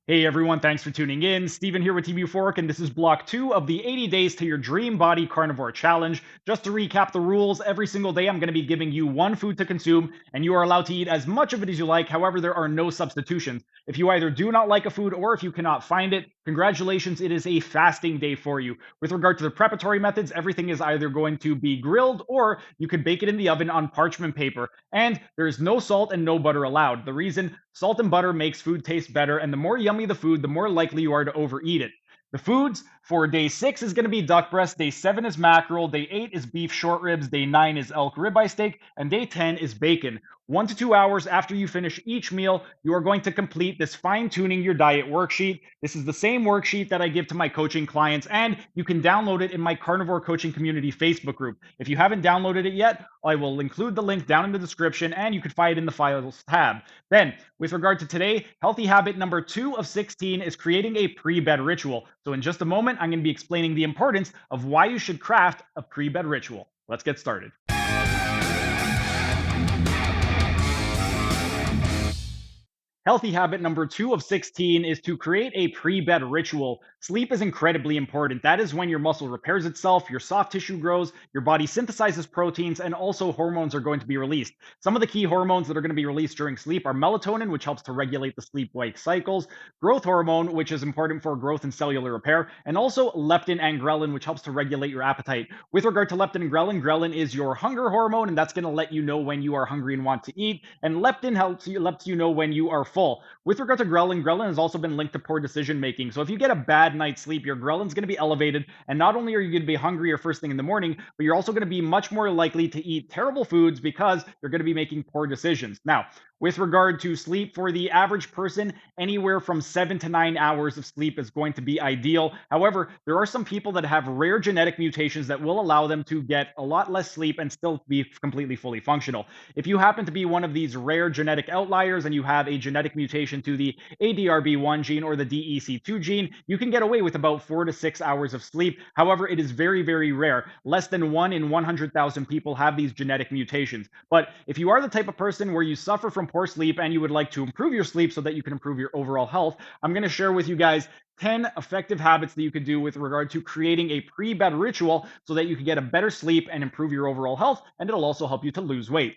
Hey everyone, thanks for tuning in. Steven here with TV Fork, and this is block 2 of the 80 Days to Your Dream Body Carnivore Challenge. Just to recap the rules, every single day I'm going to be giving you one food to consume, and you are allowed to eat as much of it as you like. However, there are no substitutions. If you either do not like a food or if you cannot find it, congratulations, it is a fasting day for you. With regard to the preparatory methods, everything is either going to be grilled or you could bake it in the oven on parchment paper. And there is no salt and no butter allowed. The reason, salt and butter makes food taste better, and the more yummy the food, the more likely you are to overeat it. The foods for day 6 is going to be duck breast, day 7 is mackerel, day 8 is beef short ribs, day 9 is elk ribeye steak, and day 10 is bacon. 1 to 2 hours after you finish each meal, you are going to complete this fine tuning your diet worksheet. This is the same worksheet that I give to my coaching clients, and you can download it in my Carnivore Coaching Community Facebook group. If you haven't downloaded it yet, I will include the link down in the description, and you can find it in the files tab. Then, with regard to today, healthy habit number 2 of 16 is creating a pre-bed ritual. So in just a moment, I'm going to be explaining the importance of why you should craft a pre-bed ritual. Let's get started. Healthy habit number 2 of 16 is to create a pre-bed ritual. Sleep is incredibly important. That is when your muscle repairs itself, your soft tissue grows, your body synthesizes proteins, and also hormones are going to be released. Some of the key hormones that are going to be released during sleep are melatonin, which helps to regulate the sleep-wake cycles, growth hormone, which is important for growth and cellular repair, and also leptin and ghrelin, which helps to regulate your appetite. With regard to leptin and ghrelin, ghrelin is your hunger hormone, and that's going to let you know when you are hungry and want to eat, and leptin lets you know when you are full. With regard to ghrelin, ghrelin has also been linked to poor decision making. So if you get a bad night's sleep, your ghrelin's going to be elevated, and not only are you going to be hungrier first thing in the morning, but you're also going to be much more likely to eat terrible foods because you're going to be making poor decisions. Now, with regard to sleep, for the average person, anywhere from 7 to 9 hours of sleep is going to be ideal. However, there are some people that have rare genetic mutations that will allow them to get a lot less sleep and still be completely fully functional. If you happen to be one of these rare genetic outliers and you have a genetic mutation to the ADRB1 gene or the DEC2 gene, you can get away with about 4 to 6 hours of sleep. However, it is very, very rare. Less than 1 in 100,000 people have these genetic mutations. But if you are the type of person where you suffer from poor sleep and you would like to improve your sleep so that you can improve your overall health, I'm going to share with you guys 10 effective habits that you could do with regard to creating a pre-bed ritual so that you can get a better sleep and improve your overall health, and it'll also help you to lose weight.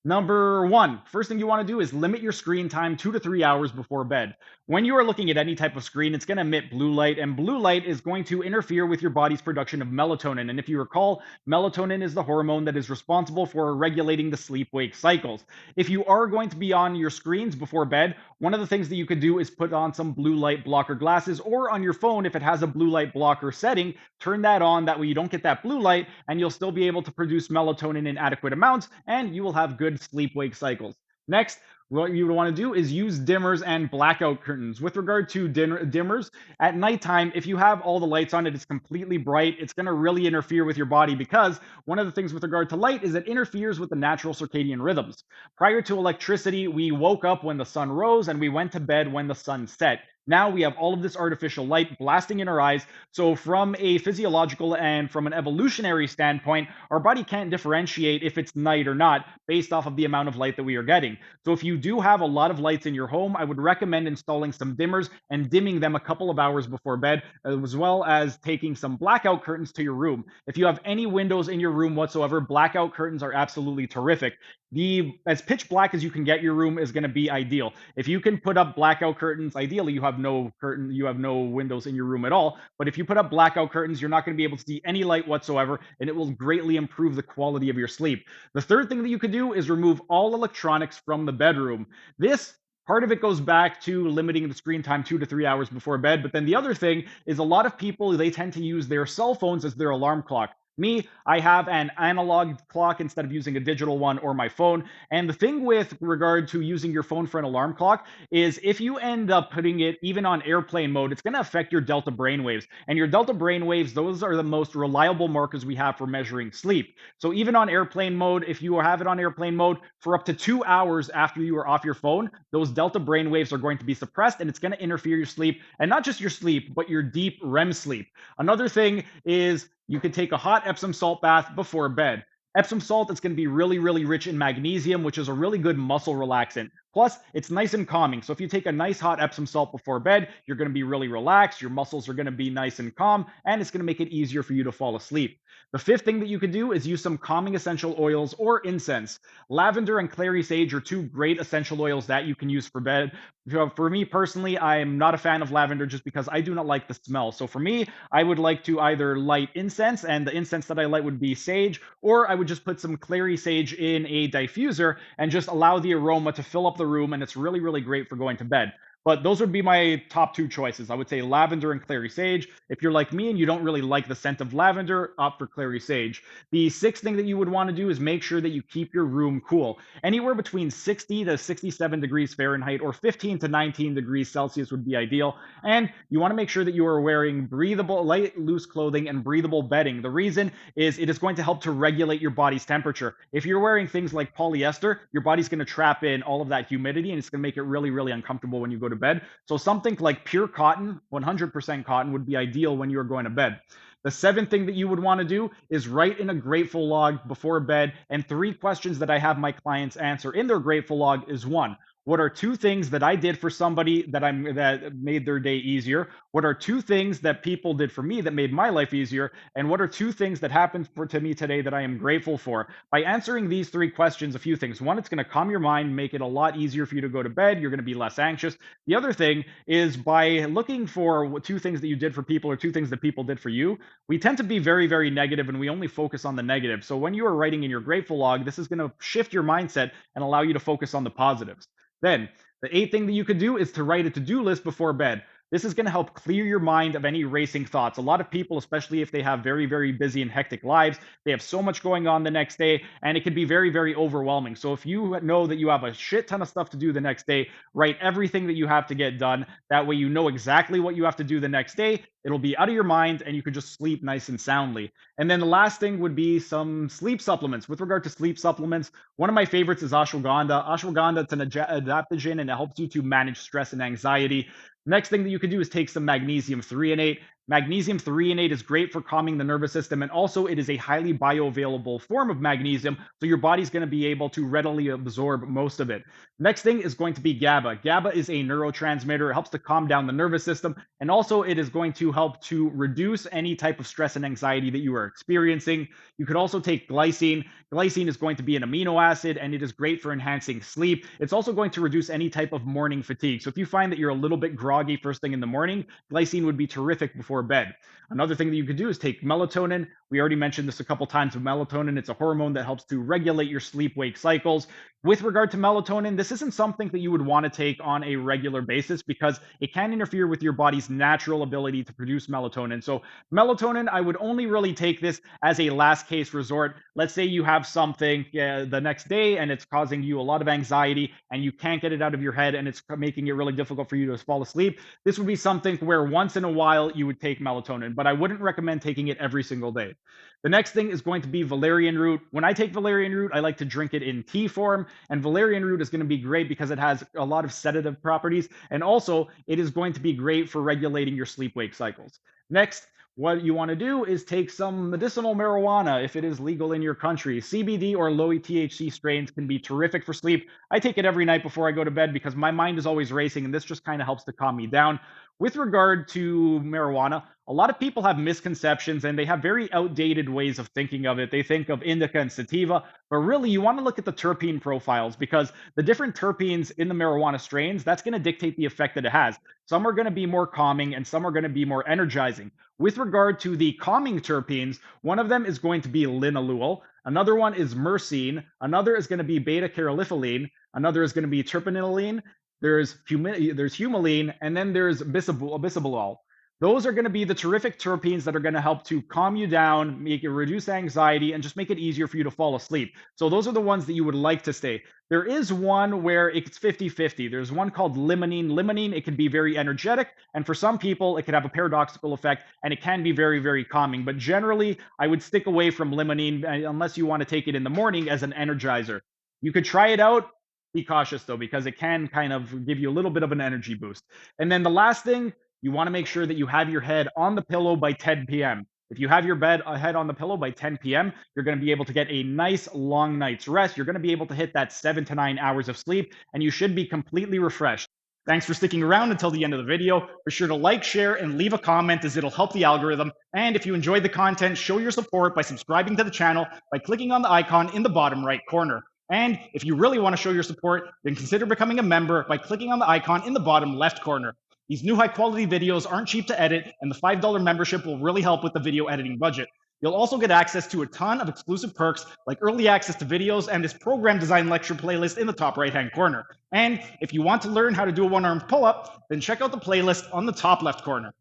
Number one, first thing you want to do is limit your screen time 2 to 3 hours before bed. When you are looking at any type of screen, it's going to emit blue light, and blue light is going to interfere with your body's production of melatonin. And if you recall, melatonin is the hormone that is responsible for regulating the sleep wake cycles. If you are going to be on your screens before bed, one of the things that you could do is put on some blue light blocker glasses, or on your phone, if it has a blue light blocker setting, turn that on. That way you don't get that blue light, and you'll still be able to produce melatonin in adequate amounts, and you will have good sleep wake cycles. Next, what you would want to do is use dimmers and blackout curtains. With regard to dimmers, at nighttime, if you have all the lights on, it's completely bright, it's going to really interfere with your body, because one of the things with regard to light is it interferes with the natural circadian rhythms. Prior to electricity, we woke up when the sun rose and we went to bed when the sun set. Now we have all of this artificial light blasting in our eyes. So, from a physiological and from an evolutionary standpoint, our body can't differentiate if it's night or not based off of the amount of light that we are getting. So, if you do have a lot of lights in your home, I would recommend installing some dimmers and dimming them a couple of hours before bed, as well as taking some blackout curtains to your room. If you have any windows in your room whatsoever, blackout curtains are absolutely terrific. The as pitch black as you can get your room is going to be ideal. If you can put up blackout curtains, ideally you have no windows in your room at all. But if you put up blackout curtains, you're not going to be able to see any light whatsoever, and it will greatly improve the quality of your sleep. The third thing that you could do is remove all electronics from the bedroom. This Part of it goes back to limiting the screen time 2 to 3 hours before bed. But then the other thing is, a lot of people, they tend to use their cell phones as their alarm clock. Me, I have an analog clock instead of using a digital one or my phone. And the thing with regard to using your phone for an alarm clock is, if you end up putting it even on airplane mode, it's going to affect your delta brainwaves. And your delta brainwaves, those are the most reliable markers we have for measuring sleep. So even on airplane mode, if you have it on airplane mode for up to 2 hours after you are off your phone, those delta brainwaves are going to be suppressed, and it's going to interfere your sleep, and not just your sleep, but your deep REM sleep. Another thing is, you could take a hot Epsom salt bath before bed. Epsom salt is going to be really, really rich in magnesium, which is a really good muscle relaxant. Plus, it's nice and calming. So if you take a nice hot Epsom salt before bed, you're going to be really relaxed. Your muscles are going to be nice and calm, and it's going to make it easier for you to fall asleep. The fifth thing that you could do is use some calming essential oils or incense. Lavender and clary sage are two great essential oils that you can use for bed. For me personally, I am not a fan of lavender just because I do not like the smell. So for me, I would like to either light incense, and the incense that I light would be sage, or I would just put some clary sage in a diffuser and just allow the aroma to fill up the room. And it's really, really great for going to bed. But those would be my top two choices. I would say lavender and clary sage. If you're like me and you don't really like the scent of lavender, opt for clary sage. The sixth thing that you would want to do is make sure that you keep your room cool. Anywhere between 60 to 67 degrees Fahrenheit or 15 to 19 degrees Celsius would be ideal. And you want to make sure that you are wearing breathable, light, loose clothing and breathable bedding. The reason is it is going to help to regulate your body's temperature. If you're wearing things like polyester, your body's going to trap in all of that humidity and it's going to make it really, really uncomfortable when you go to bed. So something like pure cotton, 100% cotton, would be ideal when you are going to bed. The seventh thing that you would want to do is write in a grateful log before bed. And three questions that I have my clients answer in their grateful log is one, what are two things that I did for somebody that made their day easier? What are two things that people did for me that made my life easier? And what are two things that happened to me today that I am grateful for? By answering these three questions, a few things. One, it's going to calm your mind, make it a lot easier for you to go to bed. You're going to be less anxious. The other thing is by looking for two things that you did for people or two things that people did for you, we tend to be very, very negative and we only focus on the negative. So when you are writing in your grateful log, this is going to shift your mindset and allow you to focus on the positives. Then, the eighth thing that you could do is to write a to-do list before bed. This is going to help clear your mind of any racing thoughts. A lot of people, especially if they have very, very busy and hectic lives, they have so much going on the next day, and it can be very, very overwhelming. So if you know that you have a shit ton of stuff to do the next day, write everything that you have to get done. That way you know exactly what you have to do the next day. It'll be out of your mind, and you could just sleep nice and soundly. And then the last thing would be some sleep supplements. With regard to sleep supplements, one of my favorites is ashwagandha. Ashwagandha, it's an adaptogen and it helps you to manage stress and anxiety. Next thing that you can do is take some magnesium threonate. Magnesium threonate is great for calming the nervous system, and also it is a highly bioavailable form of magnesium, so your body's going to be able to readily absorb most of it. Next thing is going to be GABA. GABA is a neurotransmitter. It helps to calm down the nervous system, and also it is going to help to reduce any type of stress and anxiety that you are experiencing. You could also take glycine. Glycine is going to be an amino acid, and it is great for enhancing sleep. It's also going to reduce any type of morning fatigue. So if you find that you're a little bit groggy first thing in the morning, glycine would be terrific before bed. Another thing that you could do is take melatonin. We already mentioned this a couple times with melatonin. It's a hormone that helps to regulate your sleep wake cycles. With regard to melatonin, this isn't something that you would want to take on a regular basis because it can interfere with your body's natural ability to produce melatonin. So, melatonin, I would only really take this as a last case resort. Let's say you have something the next day and it's causing you a lot of anxiety and you can't get it out of your head and it's making it really difficult for you to fall asleep. This would be something where once in a while you would take melatonin, but I wouldn't recommend taking it every single day. The next thing is going to be valerian root. When I take valerian root, I like to drink it in tea form, and valerian root is going to be great because it has a lot of sedative properties, and also it is going to be great for regulating your sleep wake cycles. Next, what you want to do is take some medicinal marijuana if it is legal in your country. CBD or low THC strains can be terrific for sleep. I take it every night before I go to bed because my mind is always racing, and this just kind of helps to calm me down. With regard to marijuana, a lot of people have misconceptions and they have very outdated ways of thinking of it. They think of indica and sativa, but really you want to look at the terpene profiles because the different terpenes in the marijuana strains, that's going to dictate the effect that it has. Some are going to be more calming and some are going to be more energizing. With regard to the calming terpenes, one of them is going to be linalool, another one is myrcene, another is going to be beta caryophyllene, another is going to be terpinolene, there's humulene, and then there's bisabolol. Those are going to be the terrific terpenes that are going to help to calm you down, make it reduce anxiety, and just make it easier for you to fall asleep. So those are the ones that you would like to stay. There is one where it's 50-50. There's one called limonene. Limonene, it can be very energetic, and for some people, it can have a paradoxical effect, and it can be very, very calming. But generally, I would stick away from limonene unless you want to take it in the morning as an energizer. You could try it out. Be cautious though, because it can kind of give you a little bit of an energy boost. And then the last thing, you want to make sure that you have your head on the pillow by 10 p.m. If you have your head on the pillow by 10 p.m., you're going to be able to get a nice long night's rest. You're going to be able to hit that 7 to 9 hours of sleep, and you should be completely refreshed. Thanks for sticking around until the end of the video. Be sure to like, share, and leave a comment as it'll help the algorithm. And if you enjoyed the content, show your support by subscribing to the channel by clicking on the icon in the bottom right corner. And if you really want to show your support, then consider becoming a member by clicking on the icon in the bottom left corner. These new high quality videos aren't cheap to edit, and the $5 membership will really help with the video editing budget. You'll also get access to a ton of exclusive perks like early access to videos and this program design lecture playlist in the top right hand corner. And if you want to learn how to do a one-armed pull-up, then check out the playlist on the top left corner.